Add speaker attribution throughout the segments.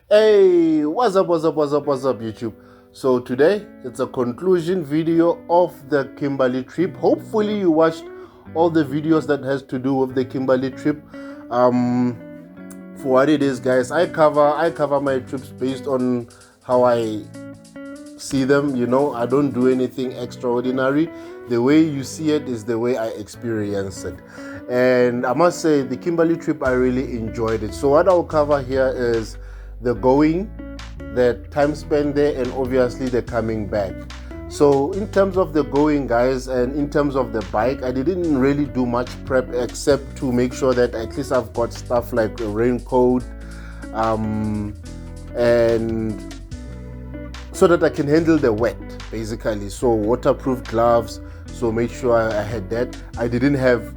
Speaker 1: Hey, what's up, YouTube? So today it's a conclusion video of the Kimberley trip. Hopefully you watched all the videos that has to do with the Kimberley trip. For what it is, guys, I cover my trips based on how I see them. I don't do anything extraordinary. The way you see it is the way I experience it. And I must say, the Kimberley trip, I really enjoyed it. So what I'll cover here is the going, the time spent there, and obviously the coming back. So in terms of the going, guys, and in terms of the bike, I didn't really do much prep except to make sure that at least I've got stuff like a raincoat, and so that I can handle the wet, basically. So waterproof gloves, so make sure I had that. I didn't have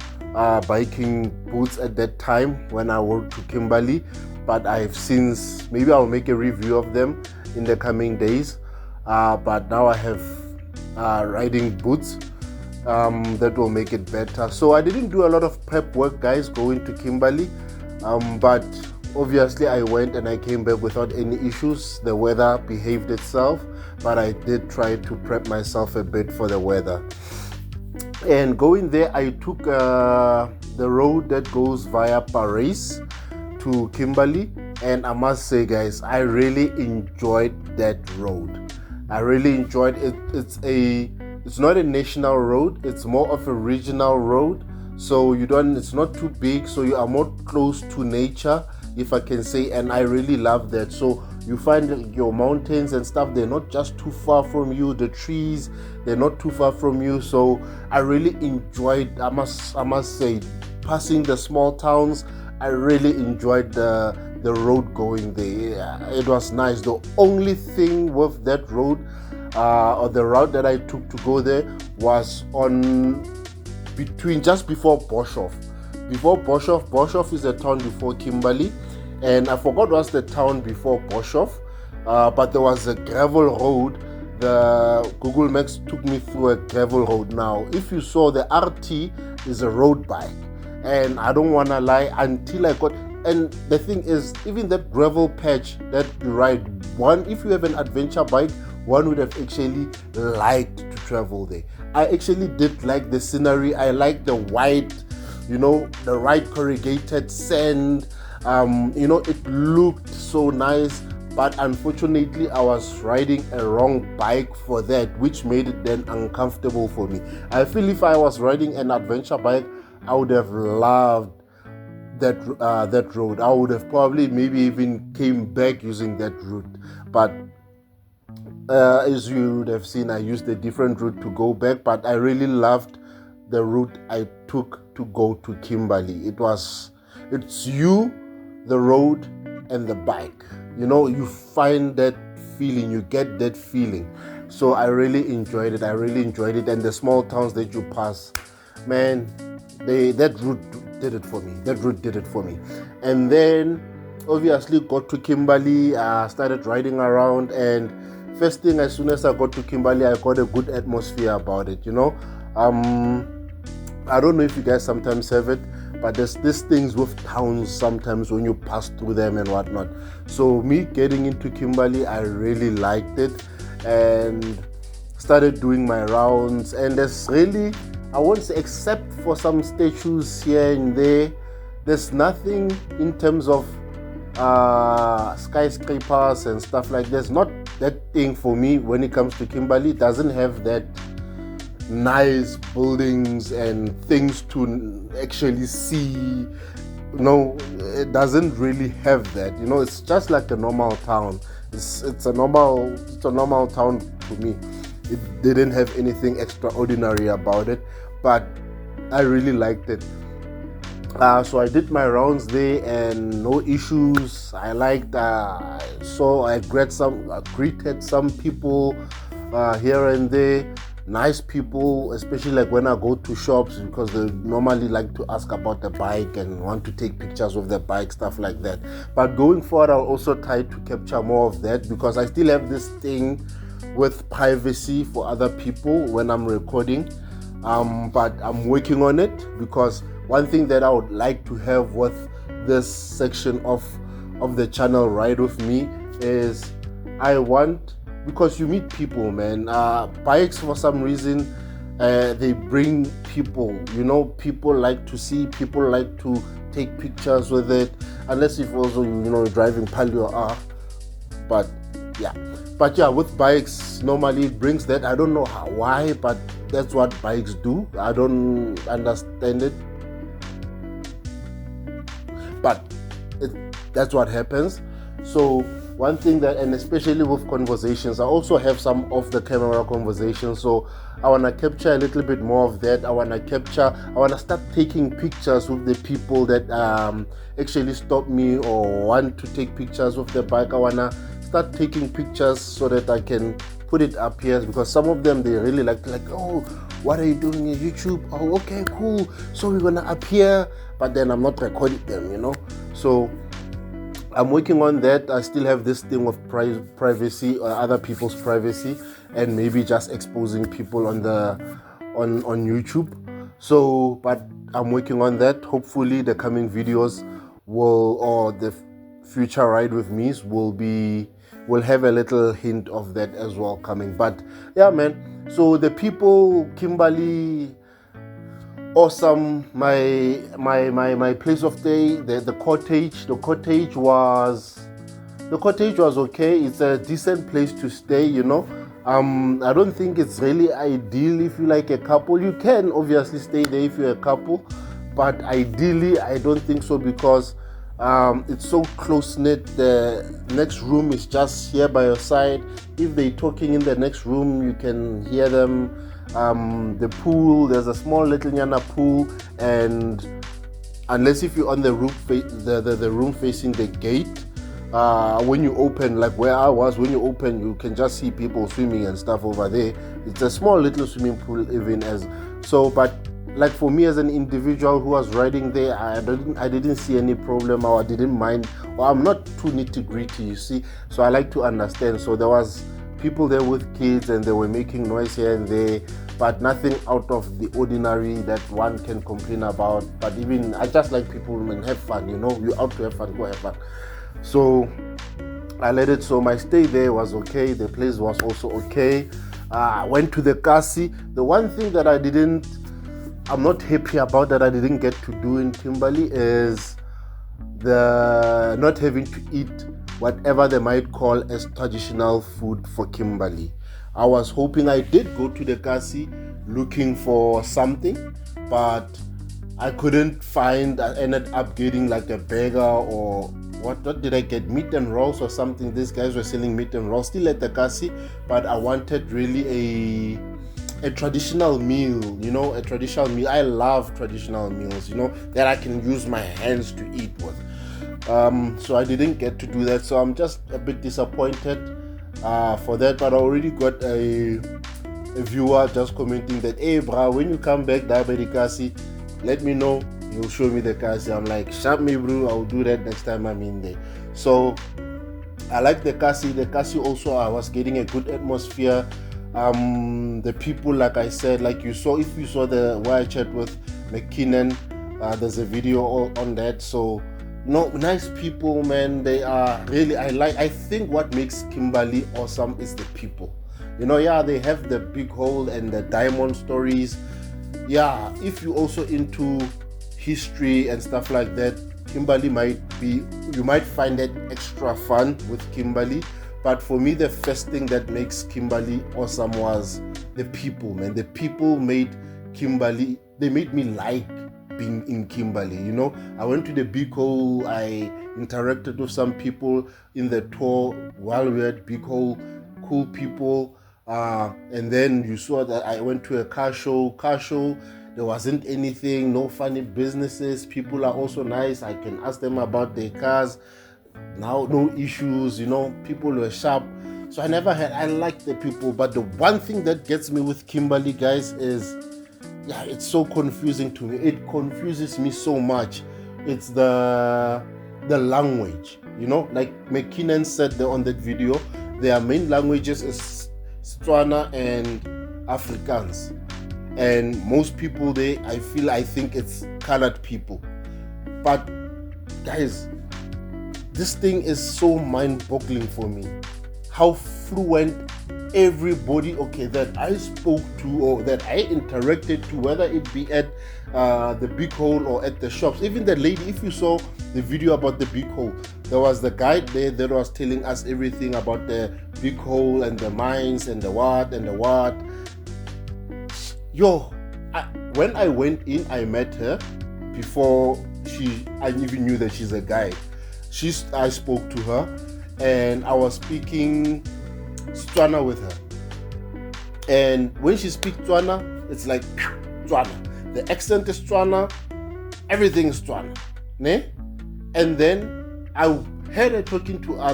Speaker 1: biking boots at that time when I went to Kimberley, but I've since, maybe I'll make a review of them in the coming days. But now I have riding boots that will make it better. So I didn't do a lot of prep work, guys, going to Kimberley, but obviously I went and I came back without any issues. The weather behaved itself, but I did try to prep myself a bit for the weather. And going there, I took the road that goes via Paris to Kimberley, and I must say, guys, I really enjoyed that road. I really enjoyed it. It's not a national road, it's more of a regional road. So it's not too big, so you are more close to nature, if I can say, and I really love that. So you find your mountains and stuff, they're not just too far from you. The trees, they're not too far from you. So I really enjoyed, I must say, passing the small towns. I really enjoyed the road going there. It was nice. The only thing with that road, or the route that I took to go there, was just before Boshoff. Boshoff is a town before Kimberley, and I forgot what's the town before Boshoff, but there was a gravel road. The Google Maps took me through a gravel road. Now, if you saw, the RT is a road bike, and I don't want to lie, until I got, and the thing is, even that gravel patch that you ride, if you have an adventure bike, one would have actually liked to travel there. I actually did like the scenery. I like the white, the right corrugated sand. It looked so nice, but unfortunately I was riding a wrong bike for that, which made it then uncomfortable for me. I feel if I was riding an adventure bike, I would have loved that road. I would have probably maybe even came back using that route, but as you would have seen, I used a different route to go back. But I really loved the route I took to go to Kimberley. It's you, the road, and the bike. You find that feeling, you get that feeling. So I really enjoyed it. And the small towns that you pass, man, that route did it for me. And then obviously got to Kimberley, started riding around, and first thing, as soon as I got to Kimberley, I got a good atmosphere about it. I don't know if you guys sometimes have it, but there's these things with towns sometimes when you pass through them and whatnot. So me getting into Kimberley, I really liked it and started doing my rounds. And there's really, I won't say, except for some statues here and there, there's nothing in terms of skyscrapers and stuff like that. There's not that thing for me when it comes to Kimberley. It doesn't have that nice buildings and things to actually see. It doesn't really have that. It's just like a normal town. It's a normal town to me. It didn't have anything extraordinary about it, but I really liked it. So I did my rounds there and no issues. I liked, so I greeted some people here and there, nice people, especially like when I go to shops, because they normally like to ask about the bike and want to take pictures of the bike, stuff like that. But going forward, I'll also try to capture more of that, because I still have this thing with privacy for other people when I'm recording. But I'm working on it, because one thing that I would like to have with this section of the channel, Ride With Me, is I want, because you meet people, man. Bikes, for some reason, they bring people. People like to see, people like to take pictures with it, unless if also driving palio but yeah, with bikes normally it brings that. I don't know why, but that's what bikes do. I don't understand it, but that's what happens. So one thing that, and especially with conversations, I also have some off the camera conversations, so I want to capture a little bit more of that. I want to start taking pictures with the people that actually stop me or want to take pictures with the bike. I want to start taking pictures so that I can put it up here, because some of them, they really like, oh, what are you doing on YouTube? Oh, okay, cool, so we're gonna appear, but then I'm not recording them, so I'm working on that. I still have this thing of privacy or other people's privacy, and maybe just exposing people on YouTube. So, but I'm working on that. Hopefully the coming videos or the future ride with me will have a little hint of that as well coming. But yeah, man, so the people, Kimberley, awesome. My place of stay, the cottage was okay. It's a decent place to stay, I don't think it's really ideal if you like a couple. You can obviously stay there if you're a couple, but ideally I don't think so, because it's so close knit. The next room is just here by your side. If they're talking in the next room, you can hear them. The pool, there's a small little nyana pool, and unless if you're on the roof, the room facing the gate, when you open, like where I was, when you open, you can just see people swimming and stuff over there. It's a small little swimming pool, even as so. But like for me as an individual who was riding there, I didn't see any problem, or I didn't mind, or I'm not too nitty-gritty, you see, so I like to understand. So there was people there with kids, and they were making noise here and there, but nothing out of the ordinary that one can complain about. But even I just like people and have fun, you're out to have fun, go have fun. So I let it. So my stay there was okay. The place was also okay. I went to the Kasi. The one thing that I'm not happy about that I didn't get to do in Kimberley is the not having to eat whatever they might call as traditional food for Kimberley. I was hoping, I did go to the Kasi looking for something, but I couldn't find. I ended up getting like a burger, or what did I get? Meat and rolls or something. These guys were selling meat and rolls still at the Kasi, but I wanted really a traditional meal, a traditional meal. I love traditional meals, that I can use my hands to eat with. So I didn't get to do that, so I'm just a bit disappointed for that. But I already got a viewer just commenting that, hey bro, when you come back there by the Kasi, let me know, you'll show me the Kasi. I'm like, sharp me bro, I'll do that next time I'm in there. So I like the Kasi. The Kasi also, I was getting a good atmosphere. The people, like I said, like you saw, if you saw the wire chat with McKinnon, there's a video on that. So nice people, man. They are really, I think what makes Kimberley awesome is the people. They have the big hole and the diamond stories. Yeah, if you also into history and stuff like that, Kimberley you might find that extra fun with Kimberley. But for me, the first thing that makes Kimberley awesome was the people, man. The people made Kimberley, they made me like being in Kimberley. I went to the Big Hole, I interacted with some people in the tour while we were at Big Hole, cool people. And then you saw that I went to a car show. There wasn't anything, no funny businesses. People are also nice. I can ask them about their cars. Now, no issues, people were sharp. So I like the people. But the one thing that gets me with Kimberley, guys, is, it's so confusing to me. It confuses me so much. It's the language, like McKinnon said there on that video, their main languages is Setswana and Afrikaans. And most people there, I think it's colored people. But guys, this thing is so mind-boggling for me. How fluent everybody, that I spoke to or that I interacted to, whether it be at the big hole or at the shops. Even the lady, if you saw the video about the big hole, there was the guide there that was telling us everything about the big hole and the mines and the what and the what. When I went in, I met her before I even knew that she's a guide. I spoke to her and I was speaking Tswana with her. And when she speaks Tswana, it's like Tswana. The accent is Tswana, everything is Tswana. Ne? And then I heard her talking to, I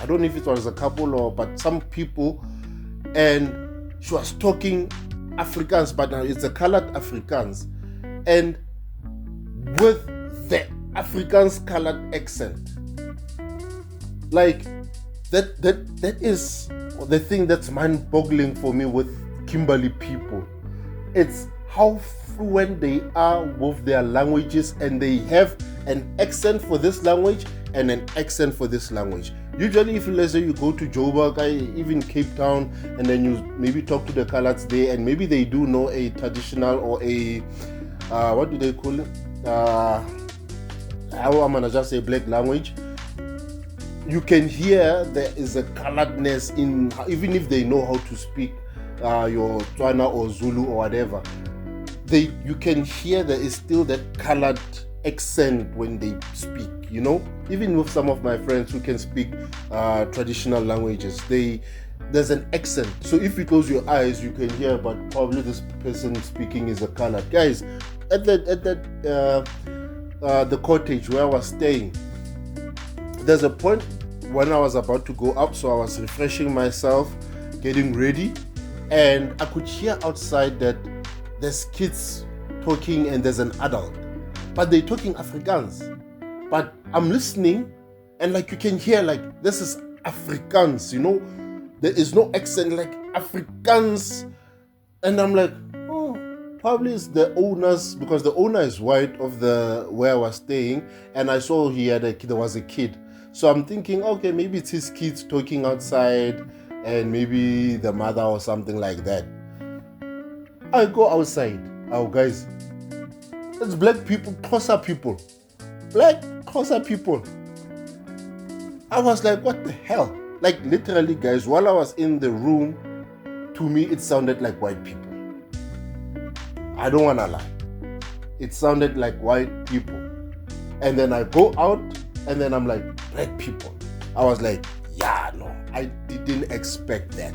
Speaker 1: don't know if it was a couple but some people, and she was talking Afrikaans, but now it's a colored Afrikaans. And with the Afrikaans colored accent. Like, that is the thing that's mind-boggling for me with Kimberley people. It's how fluent they are with their languages, and they have an accent for this language and an accent for this language. Usually, if let's say you go to Joburg, even Cape Town, and then you maybe talk to the coloureds there, and maybe they do know a traditional or a what do they call it? I'm gonna just say black language. You can hear there is a coloredness in, even if they know how to speak your Tswana or Zulu or whatever. You can hear there is still that colored accent when they speak, even with some of my friends who can speak traditional languages, there's an accent. So if you close your eyes, you can hear, but probably this person speaking is a colored. Guys, at the cottage where I was staying, there's a point when I was about to go up, so I was refreshing myself, getting ready, and I could hear outside that there's kids talking and there's an adult, but they're talking Afrikaans. But I'm listening, and like you can hear, like, this is Afrikaans, there is no accent, like Afrikaans. And I'm like, probably it's the owners, because the owner is white of where I was staying, and I saw there was a kid. So I'm thinking, okay, maybe it's his kids talking outside, and maybe the mother or something like that. I go outside. Oh, guys, it's black people, Xhosa people. Black Xhosa people. I was like, what the hell? Like, literally, guys, while I was in the room, to me, it sounded like white people. I don't want to lie. It sounded like white people. And then I go out, and then I'm like, black people. I was like, yeah, no, I didn't expect that.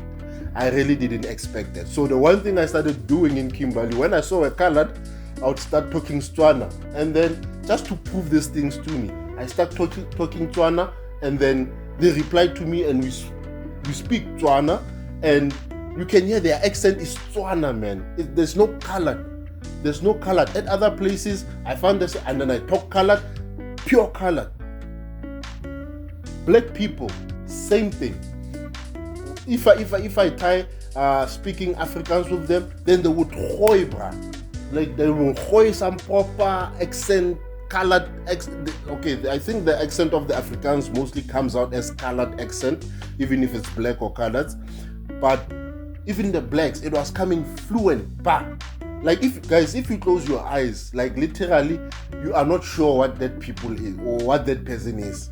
Speaker 1: I really didn't expect that. So the one thing I started doing in Kimberley, when I saw a colored, I would start talking Tswana. And then just to prove these things to me, I start talking Tswana, and then they reply to me, and we speak Tswana, and you can hear their accent is Tswana, man. There's no colored. There's no colored. At other places, I found this, and then I talk colored, pure colored. Black people, same thing. If I try speaking Afrikaans with them, then they would hoy, bruh. Like, they will hoy some proper accent, colored accent. Okay, I think the accent of the Afrikaans mostly comes out as colored accent, even if it's black or colored. But even the blacks, it was coming fluent, bah. Like, if you close your eyes, like literally, you are not sure what that people is or what that person is.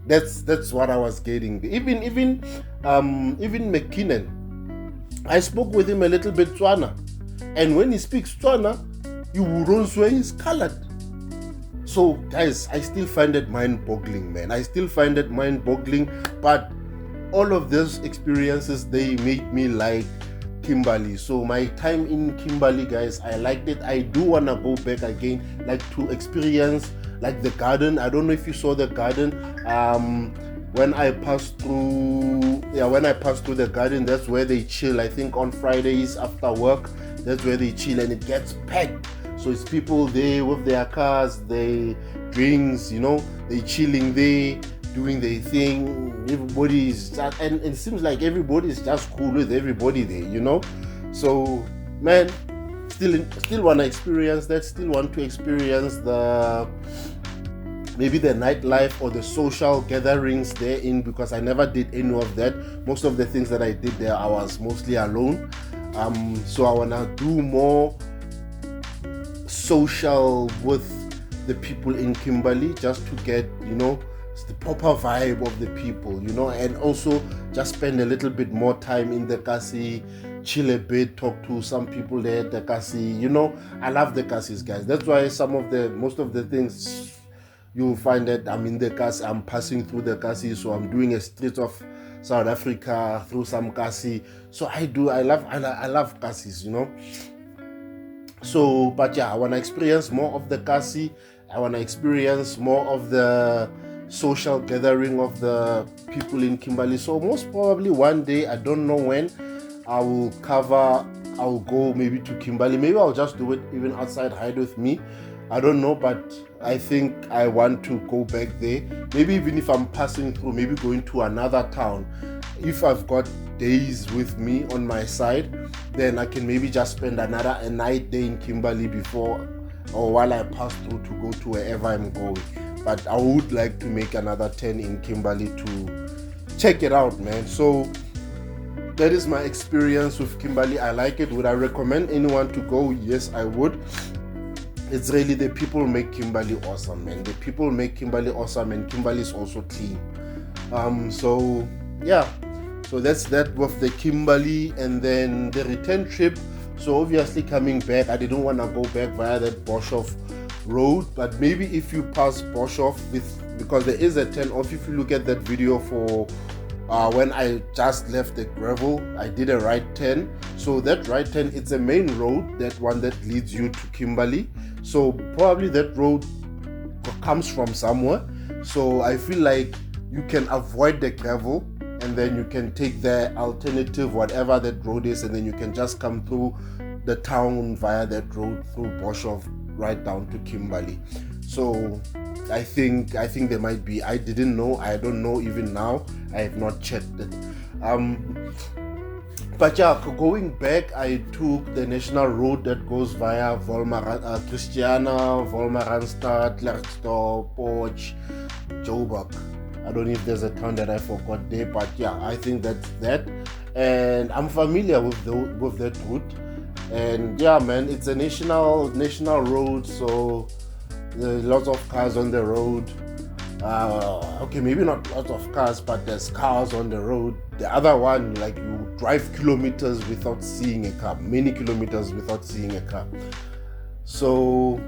Speaker 1: That's what I was getting. Even McKinnon, I spoke with him a little bit Tswana, and when he speaks Tswana, you won't swear he's colored. So, guys, I still find it mind-boggling, man. I still find it mind-boggling. But all of those experiences, they make me like Kimberley. So my time in Kimberley, guys, I liked it. I do want to go back again, like to experience like the garden. I don't know if you saw the garden. When I passed through the garden, that's where they chill. I think on Fridays after work, that's where they chill, and it gets packed. So it's people there with their cars, they drinks, they chilling there, doing their thing. Everybody is just, and it seems like everybody is just cool with everybody there, So, man, still want to experience that. Still want to experience maybe the nightlife or the social gatherings therein, because I never did any of that. Most of the things that I did there, I was mostly alone. So I want to do more social with the people in Kimberley, just to get, the proper vibe of the people, and also just spend a little bit more time in the Kasi, chill a bit, talk to some people there at the Kasi. I love the Kasis, guys. That's why most of the things you'll find that I'm in the Kasi, I'm passing through the Kasi, so I'm doing a street of South Africa through some Kasi. So I love Kasis, So, but yeah, I want to experience more of the Kasi. I want to experience more of the social gathering of the people in Kimberley. So most probably one day, I don't know when, I'll go maybe to Kimberley. Maybe I'll just do it even outside Hide With Me. I don't know, but I think I want to go back there. Maybe even if I'm passing through, maybe going to another town. If I've got days with me on my side, then I can maybe just spend a night day in Kimberley before or while I pass through to go to wherever I'm going. But I would like to make another 10 in Kimberley to check it out, man. So that is my experience with Kimberley. I like it. Would I recommend anyone to go? Yes, I would. It's really the people make Kimberley awesome, man. The people make Kimberley awesome, and Kimberley is also clean. So yeah, so that's that with the Kimberley. And then the return trip. So obviously coming back, I didn't want to go back via that Boshoff road, but maybe if you pass Boshoff because there is a turn off. If you look at that video for when I just left the gravel, I did a right turn. So that right turn, it's a main road, that one that leads you to Kimberley. So probably that road comes from somewhere. So I feel like you can avoid the gravel, and then you can take the alternative, whatever that road is, and then you can just come through the town via that road through Boshoff right down to Kimberley. So I think there might be, I didn't know, I don't know even now, I have not checked it. But yeah, going back, I took the national road that goes via Christiana, Wolmaranstad, Klerksdorp, Poch, Joburg. I don't know if there's a town that I forgot there, but yeah, I think that's that. And I'm familiar with that route. And yeah, man, it's a national road, so there's lots of cars on the road. Okay, maybe not lots of cars, but there's cars on the road. The other one, like, you drive kilometers without seeing a car, many kilometers without seeing a car. So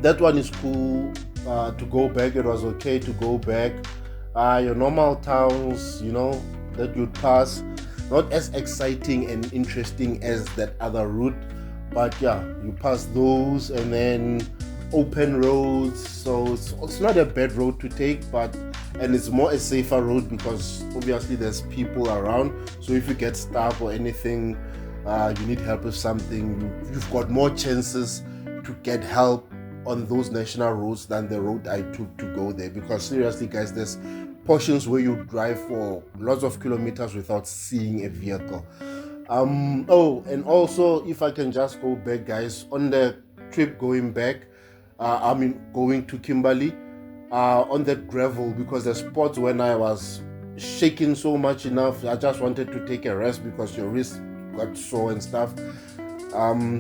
Speaker 1: that one is cool. To go back, it was okay to go back. Your normal towns, that you'd pass, not as exciting and interesting as that other route, but yeah, you pass those, and then open roads. So it's not a bad road to take, and it's more a safer road because obviously there's people around. So if you get stuck or anything, you need help with something, you've got more chances to get help on those national roads than the road I took to go there. Because seriously, guys, there's portions where you drive for lots of kilometers without seeing a vehicle. And also, if I can just go back, guys, on the trip going back, going to Kimberley, on that gravel, because the spots when I was shaking so much enough, I just wanted to take a rest because your wrist got sore and stuff.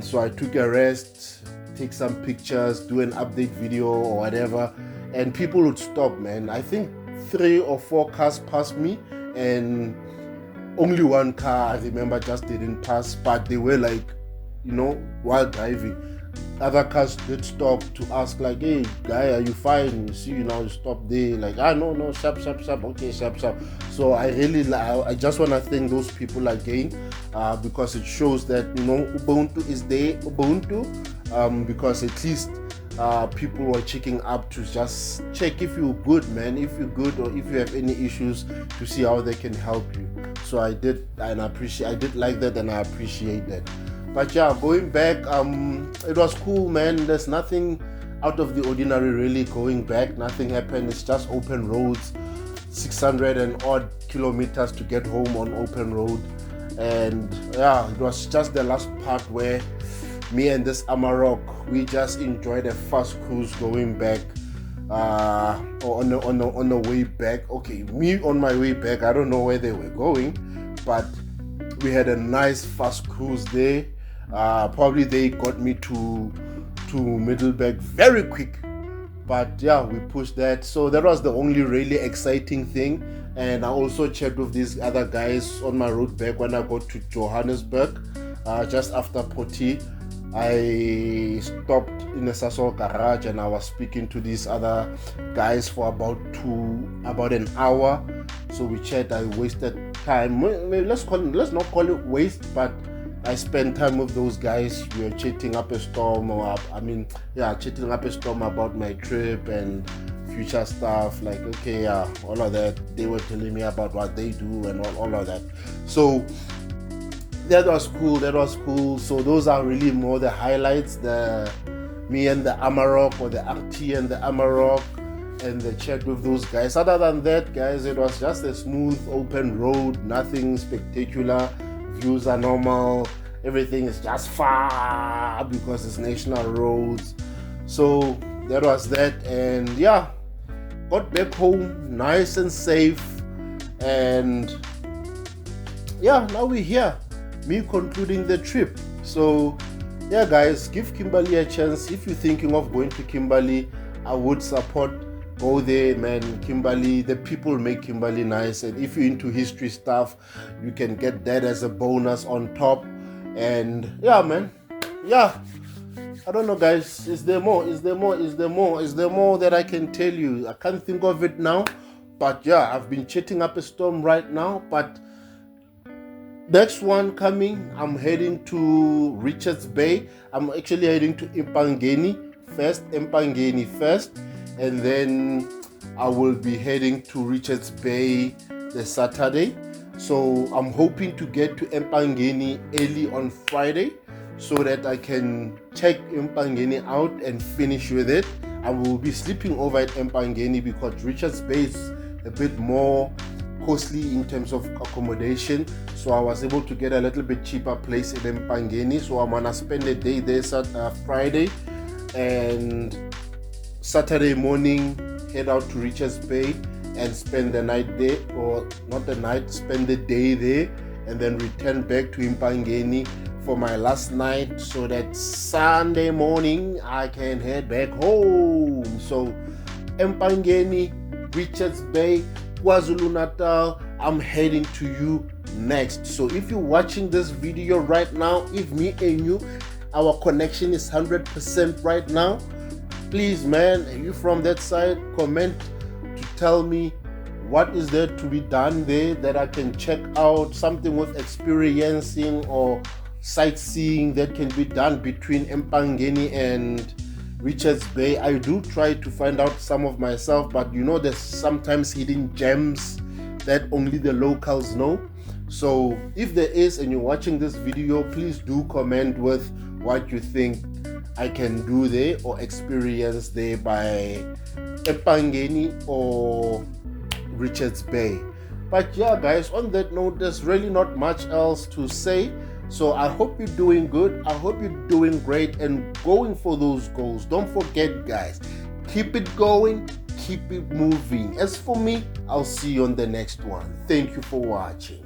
Speaker 1: So I took a rest, take some pictures, do an update video or whatever, and people would stop, man. I think 3 or 4 cars passed me, and only one car, I remember, just didn't pass, but they were like, while driving. Other cars did stop to ask, like, hey guy, are you fine? You see, you stop there, like, no, sharp, okay, sharp. So I just want to thank those people again, because it shows that Ubuntu is there, because at least people were checking up to just check if you're good, man, if you're good, or if you have any issues, to see how they can help you. So I did like that, and I appreciate that. But yeah, going back, it was cool, man. There's nothing out of the ordinary really going back. Nothing happened. It's just open roads, 600 and odd kilometers to get home on open road. And yeah, it was just the last part where me and this Amarok, we just enjoyed a fast cruise going back or on the way back. Okay, me on my way back, I don't know where they were going, but we had a nice fast cruise there. Probably they got me to Middleburg very quick, but yeah, we pushed that. So that was the only really exciting thing. And I also checked with these other guys on my road back when I got to Johannesburg, just after Poti. I stopped in a Sasol garage and I was speaking to these other guys for about an hour. So we chat. I wasted time. Let's not call it waste, but I spent time with those guys. We were chatting up a storm, chatting up a storm about my trip and future stuff. Like, okay, all of that. They were telling me about what they do and all of that. So that was cool. So those are really more the highlights. Me and the Amarok, or the RT and the Amarok, and the chat with those guys. Other than that, guys, it was just a smooth open road, nothing spectacular. Views are normal, everything is just far because it's national roads. So that was that, and yeah, got back home nice and safe, and yeah, now we're here, me concluding the trip. So yeah, guys, give Kimberley a chance. If you're thinking of going to Kimberley, I would support. Go there, man. Kimberley, the people make Kimberley nice, and if you're into history stuff, you can get that as a bonus on top. And yeah, man, yeah, I don't know, guys. Is there more that I can tell you? I can't think of it now, but yeah, I've been chatting up a storm right now. But next one coming, I'm heading to Richards Bay. I'm actually heading to Empangeni first, and then I will be heading to Richards Bay the Saturday. So I'm hoping to get to Empangeni early on Friday so that I can check Empangeni out and finish with it. I will be sleeping over at Empangeni because Richards Bay is a bit more costly in terms of accommodation. So I was able to get a little bit cheaper place in Empangeni. So I'm gonna spend a day there Friday, and Saturday morning head out to Richards Bay and spend the night there, or not the night, spend the day there, and then return back to Empangeni for my last night so that Sunday morning I can head back home. So Empangeni, Richards Bay, KwaZulu-Natal, I'm heading to you next. So if you're watching this video right now, if me and you, our connection is 100% right now, please, man, are you from that side? Comment to tell me what is there to be done there that I can check out, something with experiencing or sightseeing that can be done between Empangeni and Richards Bay. I do try to find out some of myself, but you know, there's sometimes hidden gems that only the locals know. So if there is and you're watching this video, please do comment with what you think I can do there or experience there by Empangeni or Richards Bay. But yeah, guys, on that note, there's really not much else to say. So I hope you're doing good. I hope you're doing great and going for those goals. Don't forget, guys, keep it going, keep it moving. As for me, I'll see you on the next one. Thank you for watching.